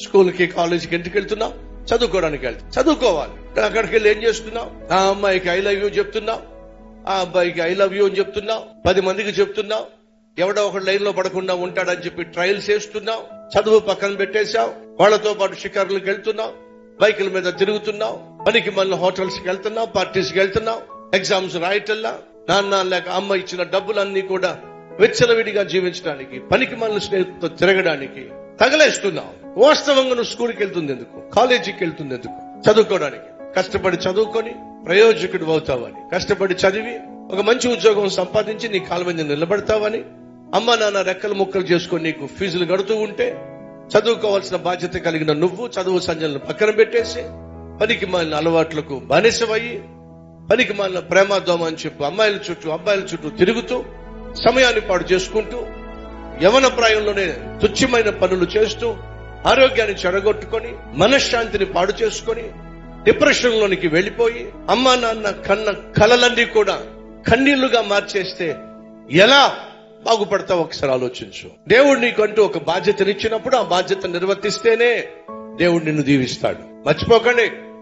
స్కూల్కి కాలేజీకి ఎందుకు వెళ్తున్నావు? చదువుకోవడానికి వెళ్తావు. చదువుకోవాలి. అక్కడికి వెళ్ళి ఏం చేస్తున్నావు? ఆ అమ్మాయికి ఐ లవ్ యూ చెప్తున్నావు, ఆ అబ్బాయికి ఐ లవ్ యూ అని చెప్తున్నావు, 10 మందికి చెప్తున్నావు. ఎవడో ఒక లైన్ లో పడకుండా ఉంటాడని చెప్పి ట్రయల్స్ చేస్తున్నావు. చదువు పక్కన పెట్టేశావు. వాళ్లతో పాటు షికారులకు వెళ్తున్నావు, బైకుల మీద తిరుగుతున్నావు, పనికి మళ్ళీ హోటల్స్ కి వెళ్తున్నావు, పార్టీస్ కి వెళ్తున్నావు, ఎగ్జామ్స్ రాయటల్లా, నాన్న లేక అమ్మ ఇచ్చిన డబ్బులన్నీ కూడా విచ్చలవిడిగా జీవించడానికి, పనికి మళ్ళీ స్నేహితులతో తిరగడానికి తగలేస్తున్నావు. వాస్తవంగా నువ్వు స్కూల్కి వెళ్తుంది ఎందుకు? కాలేజీకి వెళ్తుంది ఎందుకు? చదువుకోవడానికి. కష్టపడి చదువుకొని ప్రయోజకుడు అవుతావని, కష్టపడి చదివి ఒక మంచి ఉద్యోగం సంపాదించి నీ కాళ్ళ మీద నిలబడతావని, అమ్మ నాన్న రెక్కలు ముక్కలు చేసుకొని నీకు ఫీజులు కడుతూ ఉంటే, చదువుకోవాల్సిన బాధ్యత కలిగిన నువ్వు చదువు సంజలను పక్కన పెట్టేసి పనికి మాలిన అలవాట్లకు బానిసవయ్యి, పనికి మాలిన ప్రేమాదోమ అని చెప్పి అమ్మాయిల చుట్టూ అబ్బాయిల చుట్టూ తిరుగుతూ సమయాన్ని పాడు చేసుకుంటూ యవన ప్రాయంలోనే తుచ్చమైన పనులు చేస్తూ ఆరోగ్యాన్ని చెడగొట్టుకొని మనశ్శాంతిని పాడు చేసుకొని డిప్రెషన్ లోనికి వెళ్లిపోయి అమ్మా నాన్న కన్న కలలన్నీ కూడా కన్నీళ్లుగా మార్చేస్తే ఎలా బాగుపడతావు? ఒకసారి ఆలోచించు. దేవుడు నీకంటూ ఒక బాధ్యతనిచ్చినప్పుడు ఆ బాధ్యత నిర్వర్తిస్తేనే దేవుడు నిన్ను దీవిస్తాడు. మర్చిపోకండి.